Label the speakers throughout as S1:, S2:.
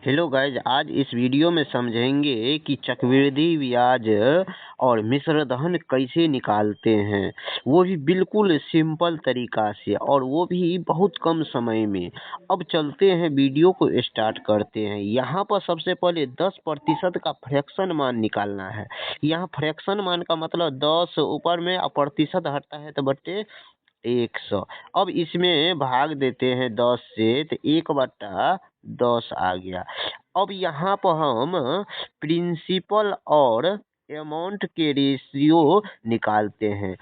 S1: Hello guys, आज इस video में समझेंगे कि चक्रवृद्धि ब्याज और मिश्रधन कैसे निकालते हैं, वो भी बिल्कुल सिंपल तरीका से और वो भी बहुत कम समय में। अब चलते हैं, वीडियो को स्टार्ट करते हैं। यहाँ पर सबसे पहले 10% का फ्रैक्शन मान निकालना है। यहाँ फ्रैक्शन मान का मतलब 10 ऊपर में और प्रतिशत हटता है तो बटे 100। अब इसमें भाग देते हैं 10 से, तो 1/10 आ गया। अब यहाँ पर हम प्रिंसिपल और अमाउंट के रेशियो निकालते हैं।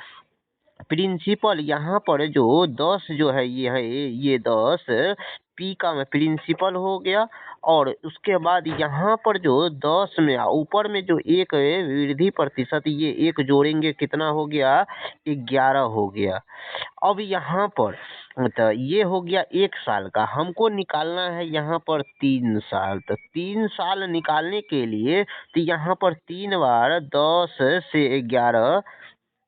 S1: प्रिंसिपल यहाँ पर जो 10 जो है ये 10 पी का में प्रिंसिपल हो गया, और उसके बाद यहाँ पर जो 10 में ऊपर में जो एक वृद्धि प्रतिशत, ये एक जोड़ेंगे कितना हो गया, 11 हो गया। अब यहाँ पर तो ये हो गया 1 साल का, हमको निकालना है यहाँ पर 3 साल। तो 3 साल निकालने के लिए तो यहाँ पर 3 बार 10 से 11,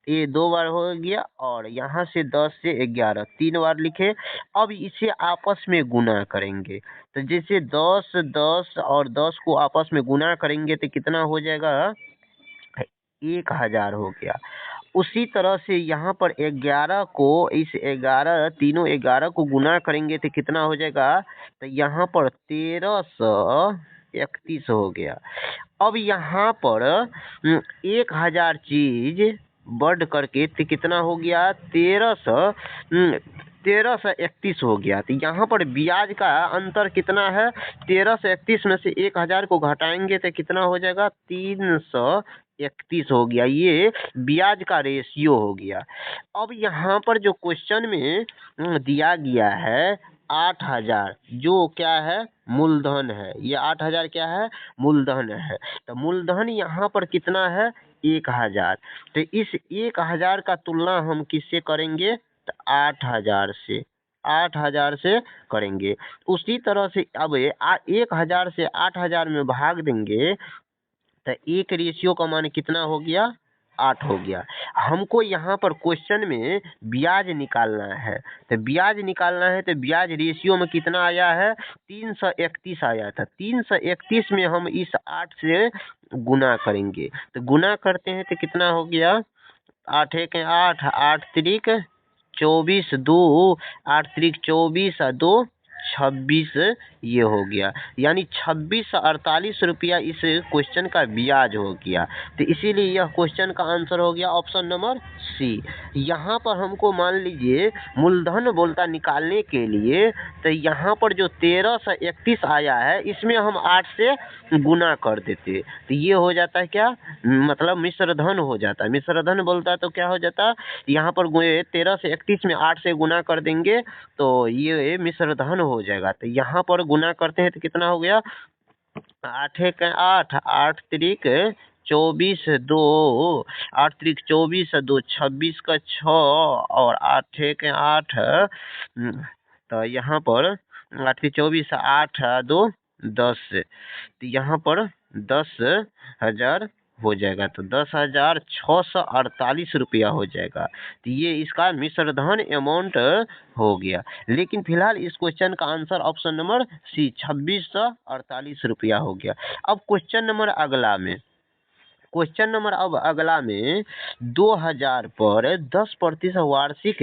S1: ये 2 बार हो गया, और यहाँ से 10 से 11 3 बार लिखे। अब इसे आपस में गुना करेंगे, तो जैसे 10 10 और 10 को आपस में गुना करेंगे तो कितना हो जाएगा, 1000 हो गया। उसी तरह से यहाँ पर 11 को, इस 11 तीनों 11 को गुना करेंगे तो कितना हो जाएगा, तो यहाँ पर 1331 हो गया। अब यहाँ पर 1000 चीज बढ़ करके तो कितना हो गया, 1331 हो गया। तो यहाँ पर ब्याज का अंतर कितना है, 1331 में से 1000 को घटाएंगे तो कितना हो जाएगा, 331 हो गया। ये ब्याज का रेशियो हो गया। अब यहाँ पर जो क्वेश्चन में दिया गया है 8000, जो क्या है, मूलधन है। ये 8000 क्या है, मूलधन है। तो मूलधन यहाँ पर कितना है, 1000। तो इस 1000 का तुलना हम किससे करेंगे, तो 8000 से, 8000 से करेंगे। उसी तरह से अब 1000 से 8000 में भाग देंगे तो एक रेशियो का मान कितना हो गया, 8 हो गया। हमको यहाँ पर क्वेश्चन में ब्याज निकालना है, तो ब्याज निकालना है तो ब्याज रेशियो में कितना आया है, 331 आया था। 331 में हम इस 8 से गुना करेंगे, तो गुना करते हैं तो कितना हो गया, 8 1 8, 8 त्रिक 24, 2 8 त्रिक 24 और 2 26, ये हो गया। यानी 2648 रुपया इस क्वेश्चन का ब्याज हो गया। तो इसीलिए यह क्वेश्चन का आंसर हो गया ऑप्शन नंबर सी। यहाँ पर हमको मान लीजिए मूलधन बोलता निकालने के लिए, तो यहाँ पर जो 1331 आया है इसमें हम 8 से गुना कर देते, तो ये हो जाता है क्या, मतलब मिश्रधन हो जाता है। मिश्रधन बोलता है तो क्या हो जाता है, यहाँ पर 13 से 31 में 8 से गुना कर देंगे तो ये मिश्रधन हो जाएगा। तो यहाँ पर गुना करते हैं तो कितना हो गया, 8 1 8, 8 त्रिक 24, 2 8 त्रिक 24, 2 26 का 6, और 8 1 8, तो यहाँ पर 8 त्रिक 24, 8 2 10, तो यहाँ पर 10,000 हो जाएगा। तो 10,648 रुपया हो जाएगा। तो ये इसका मिश्रधन अमाउंट हो गया। लेकिन फिलहाल इस क्वेश्चन का आंसर ऑप्शन नंबर सी 2648 रुपया हो गया। अब क्वेश्चन नंबर अगला में, क्वेश्चन नंबर अब अगला में 2000 पर 10% वार्षिक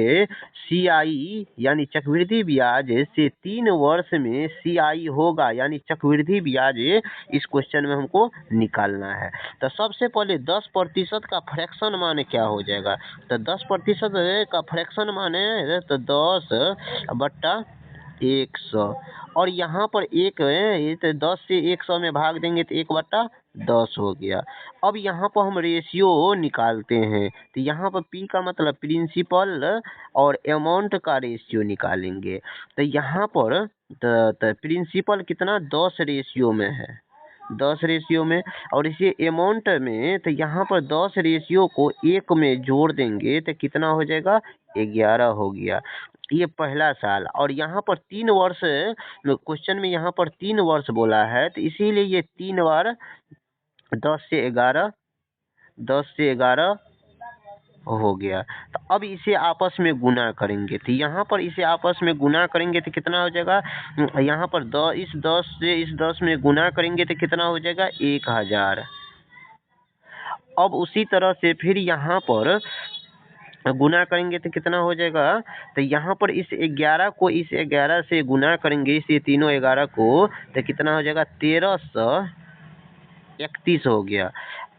S1: CI यानी चक्रवृद्धि ब्याज से 3 वर्ष में CI होगा, यानी चक्रवृद्धि ब्याज इस क्वेश्चन में हमको निकालना है। तो सबसे पहले 10% का फ्रैक्शन मान क्या हो जाएगा, तो 10% का फ्रैक्शन मान है तो 10/100, और यहाँ पर एक ये तो 10 से 100 में भाग देंगे तो 1/10 हो गया। अब यहाँ पर हम रेशियो निकालते हैं, तो यहाँ पर पी का मतलब प्रिंसिपल और अमाउंट का रेशियो निकालेंगे। तो यहाँ पर तो प्रिंसिपल कितना, 10 रेशियो में है, 10 रेशियो में, और इसे अमाउंट में तो यहाँ पर 10 रेशियो को 1 में जोड़ देंगे तो कितना हो जाएगा, 11 हो गया। ये पहला साल, और यहाँ पर 3 वर्ष, क्वेश्चन में यहाँ पर 3 वर्ष बोला है, तो इसीलिए ये 3 बार 10 से 11, 10 से 11 हो गया। तो अब इसे आपस में गुना करेंगे, तो यहाँ पर इसे आपस में गुना करेंगे तो कितना हो जाएगा, यहाँ पर इस 10 से इस 10 में गुना करेंगे तो कितना हो जाएगा 1000। अब उसी तरह से फिर यहाँ पर गुना करेंगे तो कितना हो जाएगा, तो यहाँ पर इस 11 को इस 11 से गुना करेंगे, इस तीनों 11 को, तो कितना हो जाएगा 1331 हो गया।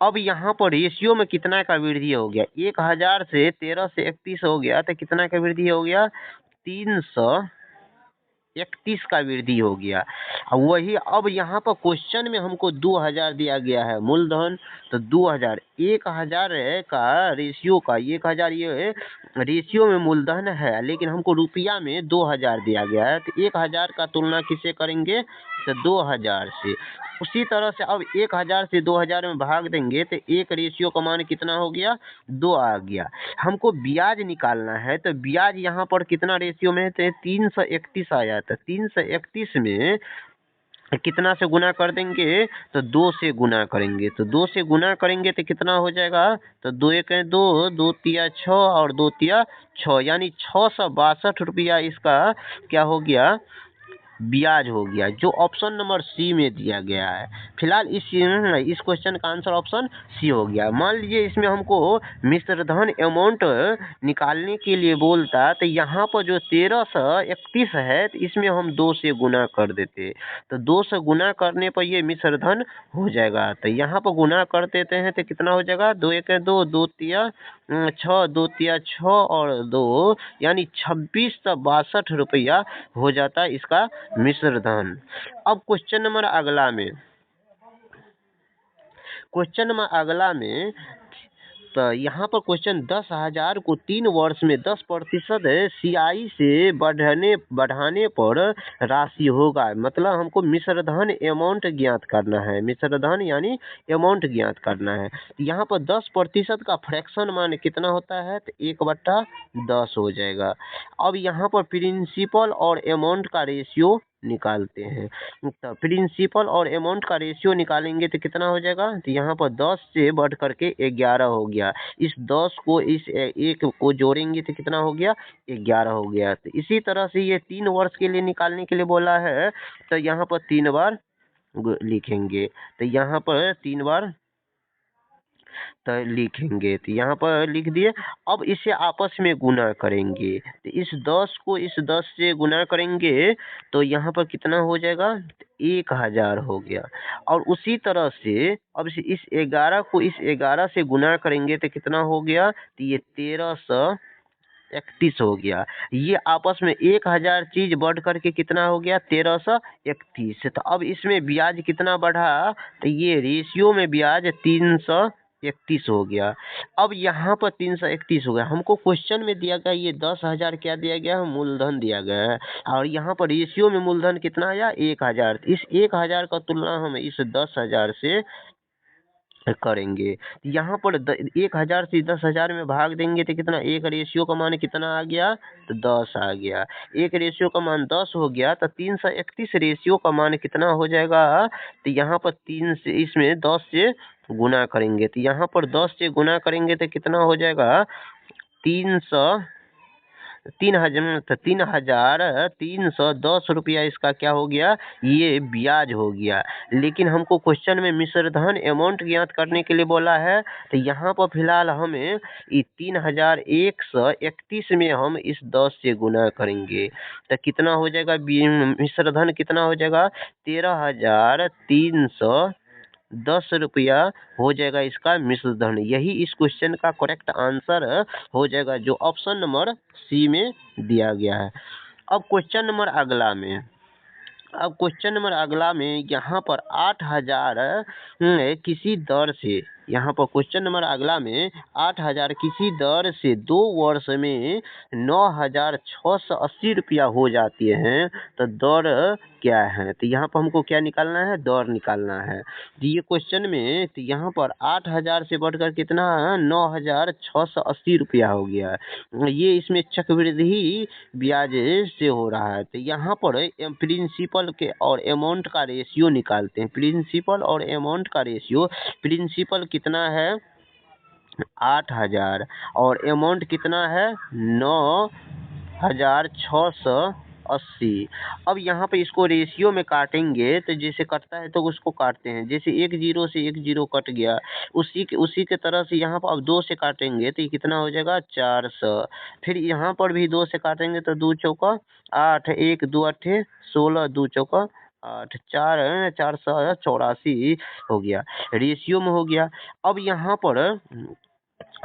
S1: अब यहाँ पर रेशियो में कितना का वृद्धि हो गया, 1000 से 1331 हो गया, तो कितना का वृद्धि हो गया 331 का वृद्धि हो गया। वही अब यहाँ पर क्वेश्चन में हमको 2000 दिया गया है मूलधन, तो 2000 1000 का रेशियो का 1000 ये रेशियो में मूलधन है, लेकिन हमको रुपया में 2000 दिया गया है, तो 1000 का तुलना किससे करेंगे, तो 2000 से। उसी तरह से अब 1000 से 2000 में भाग देंगे तो एक रेशियो का मान कितना हो गया 2 आ गया। हमको ब्याज निकालना है, तो ब्याज यहाँ पर कितना रेशियो में है, तो 331 आया था। 331 में कितना से गुना कर देंगे, तो 2 से गुना करेंगे, तो 2 से गुना करेंगे तो कितना हो जाएगा, तो 2 1 2, 2 3 6 और 2 3 6, यानी 662 रुपया इसका क्या हो गया, ब्याज हो गया, जो ऑप्शन नंबर सी में दिया गया है। फिलहाल इस क्वेश्चन का आंसर ऑप्शन सी हो गया। मान लीजिए इसमें हमको मिश्रधन अमाउंट निकालने के लिए बोलता, तो यहाँ पर जो 1331 है, तो इसमें हम 2 से गुना कर देते, तो 2 से गुना करने पर ये मिश्रधन हो जाएगा। तो यहाँ पर गुना कर देते हैं तो कितना हो जाएगा, 2 1 2, 2 3 6, 2 3 6 और 2, यानी 2662 रुपया हो जाता है इसका मिश्रधन। अब क्वेश्चन नंबर अगला में तो यहाँ पर क्वेश्चन 10,000 को 3 वर्ष में 10% CI से बढ़ाने पर राशि होगा। मतलब हमको मिश्रधन अमाउंट ज्ञात करना है, मिश्रधन यानी अमाउंट ज्ञात करना है। यहाँ पर 10% का फ्रैक्शन मान कितना होता है, तो 1/10 हो जाएगा। अब यहाँ पर प्रिंसिपल और अमाउंट का रेशियो निकालते हैं, तो प्रिंसिपल और अमाउंट का रेशियो निकालेंगे तो कितना हो जाएगा, तो यहाँ पर 10 से बढ़ करके 11 हो गया। इस 10 को इस 1 को जोड़ेंगे तो कितना हो गया 11 हो गया। तो इसी तरह से ये 3 वर्ष के लिए निकालने के लिए बोला है, तो यहाँ पर 3 बार लिखेंगे, तो यहाँ पर 3 बार तो लिखेंगे, तो यहाँ पर लिख दिए। अब इसे आपस में गुना करेंगे, तो इस 10 को इस 10 से गुना करेंगे तो यहाँ पर कितना हो जाएगा, 1000 हो गया। और उसी तरह से अब इस 11 को इस 11 से गुना करेंगे तो कितना हो गया, तो ये 1331 हो गया। ये आपस में 1000 चीज बढ़ करके कितना हो गया 1331। तो अब इसमें ब्याज कितना बढ़ा, तो ये रेशियो में ब्याज 331 हो गया। अब यहाँ पर 331 हो गया। हमको क्वेश्चन में दिया गया ये 10,000 क्या दिया गया है, मूलधन दिया गया है, और यहाँ पर रेशियो में मूलधन कितना आया 1000। इस 1000 का तुलना हम इस 10,000 से करेंगे। यहाँ पर 1000 से 10,000 में भाग देंगे तो कितना, एक रेशियो का मान कितना आ गया, तो 10 आ गया। एक रेशियो का मान 10 हो गया, तो 331 रेशियो का मान कितना हो जाएगा, तो यहाँ पर 3 से इसमें 10 से गुना करेंगे, तो यहाँ पर 10 से गुना करेंगे तो कितना हो जाएगा 3,310 रुपया इसका क्या हो गया, ये ब्याज हो गया। लेकिन हमको क्वेश्चन में मिश्रधन अमाउंट ज्ञात करने के लिए बोला है, तो यहाँ पर फिलहाल हमें 3,131 में हम इस 10 से गुना करेंगे तो कितना हो जाएगा, मिश्रधन कितना हो जाएगा 13,310 रुपया हो जाएगा इसका मिश्रधन। यही इस क्वेश्चन का करेक्ट आंसर हो जाएगा, जो ऑप्शन नंबर सी में दिया गया है। अब क्वेश्चन नंबर अगला में यहाँ पर 8,000 किसी दर से, यहाँ पर क्वेश्चन नंबर अगला में 8,000 किसी दर से 2 वर्ष में 9,680 रुपया हो जाती है, तो दर क्या है। तो यहाँ पर हमको क्या निकालना है, दर निकालना है। तो ये क्वेश्चन में तो यहाँ पर 8,000 से बढ़कर कितना 9,680 रुपया हो गया। ये इसमें चक्रवृद्धि ब्याज से हो रहा है। तो यहाँ पर प्रिंसिपल के और अमाउंट का रेशियो निकालते हैं। प्रिंसिपल और अमाउंट का रेशियो, प्रिंसिपल कितना है 8,000 और अमाउंट कितना है 9,680। अब यहाँ पे इसको रेशियो में काटेंगे तो जैसे कटता है तो उसको काटते हैं, जैसे 1 जीरो से 1 जीरो कट गया, उसी के तरह से यहाँ पर अब 2 से काटेंगे तो ये कितना हो जाएगा 400। फिर यहाँ पर भी 2 से काटेंगे तो 2 चौका 8, 1 2 अट्ठे 16, 2 चौका 8, 484 हो गया, रेशियो में हो गया। अब यहाँ पर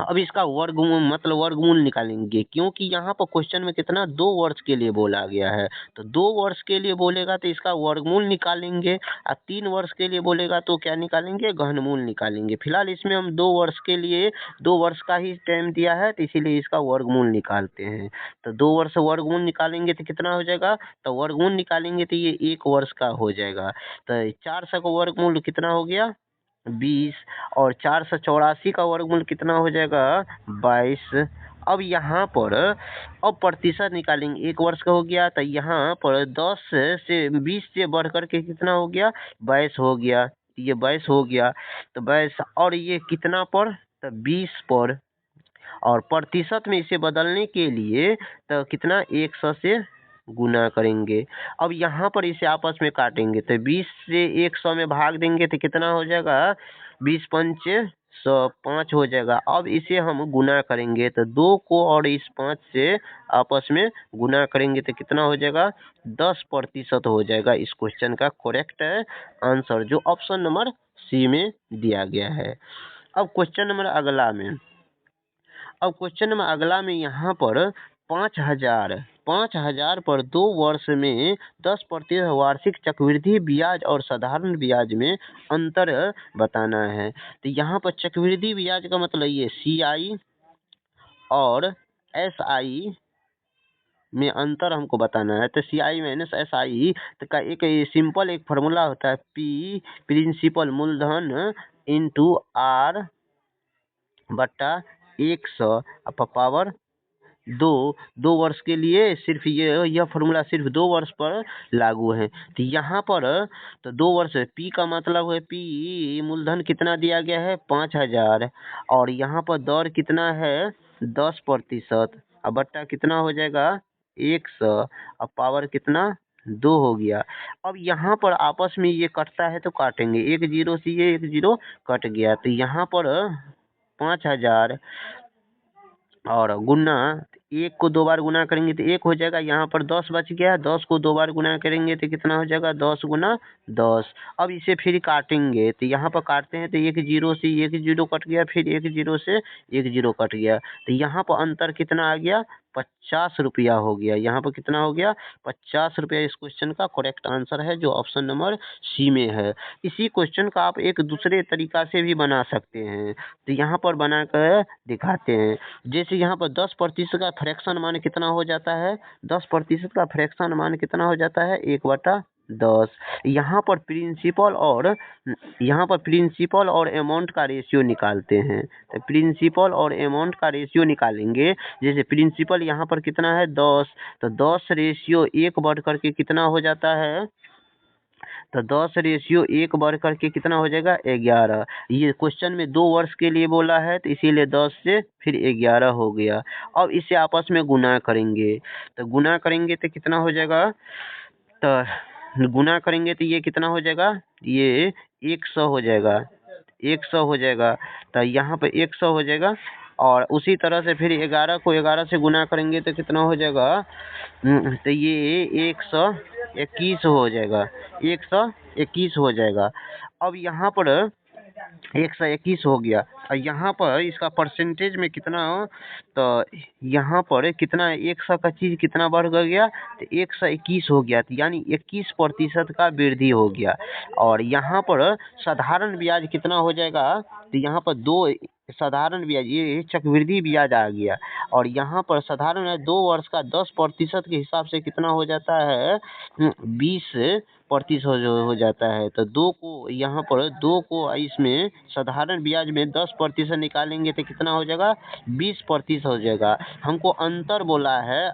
S1: अब इसका वर्गमूल मतलब वर्गमूल निकालेंगे, क्योंकि यहाँ पर क्वेश्चन में कितना 2 वर्ष के लिए बोला गया है, तो 2 वर्ष के लिए बोलेगा तो इसका वर्गमूल निकालेंगे, और 3 वर्ष के लिए बोलेगा तो क्या निकालेंगे घनमूल निकालेंगे। फिलहाल इसमें हम 2 वर्ष के लिए 2 वर्ष का ही टाइम दिया है तो इसीलिए इसका वर्गमूल निकालते हैं। तो 2 वर्ष वर्गमूल निकालेंगे तो कितना हो जाएगा, तो वर्गमूल निकालेंगे तो ये 1 वर्ष का हो जाएगा। तो 400 का वर्गमूल कितना हो गया 20 और 484 का वर्गमूल कितना हो जाएगा 22। अब यहाँ पर अब प्रतिशत निकालेंगे, 1 वर्ष का हो गया तो यहाँ पर 10 से 20 से बढ़ कर के कितना हो गया 22 हो गया, ये 22 हो गया, तो 22 और ये कितना पर तो 20 पर, और प्रतिशत में इसे बदलने के लिए तो कितना 100 से गुना करेंगे। अब यहाँ पर इसे आपस में काटेंगे तो 20 से 100 में भाग देंगे तो कितना हो जाएगा 20 पंचे 100 5 हो जाएगा। अब इसे हम गुना करेंगे तो 2 को और इस 5 से आपस में गुना करेंगे तो कितना हो जाएगा 10% हो जाएगा। इस क्वेश्चन का करेक्ट आंसर जो ऑप्शन नंबर सी में दिया गया है। अब क्वेश्चन नंबर अगला में यहाँ पर 5,000 पर 2 वर्ष में 10% वार्षिक चक्रवृद्धि ब्याज और साधारण ब्याज में अंतर बताना है। तो यहाँ पर चक्रवृद्धि ब्याज का मतलब ये CI और SI में अंतर हमको बताना है। तो CI माइनस SI का एक सिंपल एक फार्मूला होता है P प्रिंसिपल मूलधन इंटू R बट्टा 100 पावर 2 वर्ष के लिए सिर्फ यह फार्मूला सिर्फ 2 वर्ष पर लागू है। तो यहाँ पर तो 2 वर्ष P का मतलब है P मूलधन कितना दिया गया है 5,000 और यहाँ पर दर कितना है 10% अब बट्टा कितना हो जाएगा 100 अब पावर कितना 2 हो गया। अब यहाँ पर आपस में ये कटता है तो काटेंगे, 1 जीरो से ये 1 जीरो कट गया, तो यहाँ पर 5,000 और गुना 1 को 2 बार गुना करेंगे तो 1 हो जाएगा, यहाँ पर 10 बच गया, 10 को 2 बार गुना करेंगे तो कितना हो जाएगा 10 गुना 10। अब इसे फिर काटेंगे तो यहाँ पर काटते हैं तो 1 जीरो से 1 जीरो कट गया, फिर 1 जीरो से 1 जीरो कट गया, तो यहाँ पर अंतर कितना आ गया 50 रुपया हो गया। यहाँ पर कितना हो गया 50 रुपया। इस क्वेश्चन का करेक्ट आंसर है जो ऑप्शन नंबर सी में है। इसी क्वेश्चन का आप एक दूसरे तरीका से भी बना सकते हैं, तो यहाँ पर बनाकर दिखाते हैं। जैसे यहाँ पर 10% का फ्रैक्शन मान कितना हो जाता है, 10% का फ्रैक्शन मान कितना हो जाता है 1/10। यहाँ पर प्रिंसिपल और अमाउंट का रेशियो निकालते हैं, तो प्रिंसिपल और अमाउंट का रेशियो निकालेंगे। जैसे प्रिंसिपल यहाँ पर कितना है 10, तो 10 रेशियो 1 बढ़ करके कितना हो जाता है, तो 10 रेशियो 1 बढ़ करके कितना हो जाएगा 11। ये क्वेश्चन में 2 वर्ष के लिए बोला है तो इसीलिए 10 से फिर 11 हो गया। अब इसे आपस में गुना करेंगे, तो गुना करेंगे तो कितना हो जाएगा, तो गुना करेंगे तो ये कितना हो जाएगा, ये 100 हो जाएगा, 100 हो जाएगा, तो यहाँ पे 100 हो जाएगा। और उसी तरह से फिर 11 को 11 से गुना करेंगे तो कितना हो जाएगा, तो ये 121 हो जाएगा, 121 हो जाएगा। अब यहाँ पर 121 हो गया और यहाँ पर इसका परसेंटेज में कितना, तो यहाँ पर कितना 100 का चीज़ कितना बढ़ गया, तो 121 हो गया, तो यानी 21% का वृद्धि हो गया। और यहाँ पर साधारण ब्याज कितना हो जाएगा, तो यहाँ पर 2 साधारण ब्याज ये चक्रवृद्धि ब्याज आ गया, और यहाँ पर साधारण है 2 वर्ष का 10% के हिसाब से कितना हो जाता है 20% हो जाता है। तो 2 को यहाँ पर 2 को इसमें साधारण ब्याज में 10% निकालेंगे तो कितना हो जाएगा 20% हो जाएगा। हमको अंतर बोला है,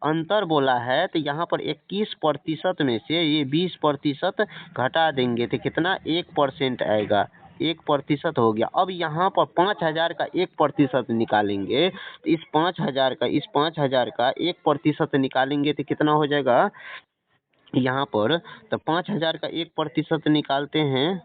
S1: अंतर बोला है, तो यहाँ पर 21% में से ये 20% घटा देंगे तो कितना 1% आएगा, 1% हो गया। अब यहाँ पर 5,000 का 1% निकालेंगे तो इस 5,000 का 1% निकालेंगे तो कितना हो जाएगा यहाँ पर। तो 5,000 का 1% निकालते हैं,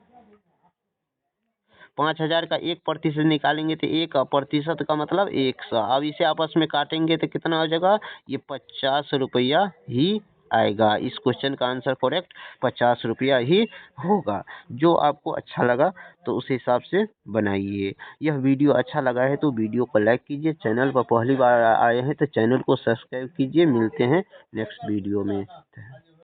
S1: 5,000 का 1% निकालेंगे तो 1% का मतलब 100। अब इसे आपस में काटेंगे तो कितना हो जाएगा, ये 50 रुपया ही आएगा। इस क्वेश्चन का आंसर करेक्ट 50 रुपया ही होगा। जो आपको अच्छा लगा तो उस हिसाब से बनाइए। यह वीडियो अच्छा लगा है तो वीडियो को लाइक कीजिए, चैनल पर पहली बार आए हैं तो चैनल को सब्सक्राइब कीजिए। मिलते हैं नेक्स्ट वीडियो में।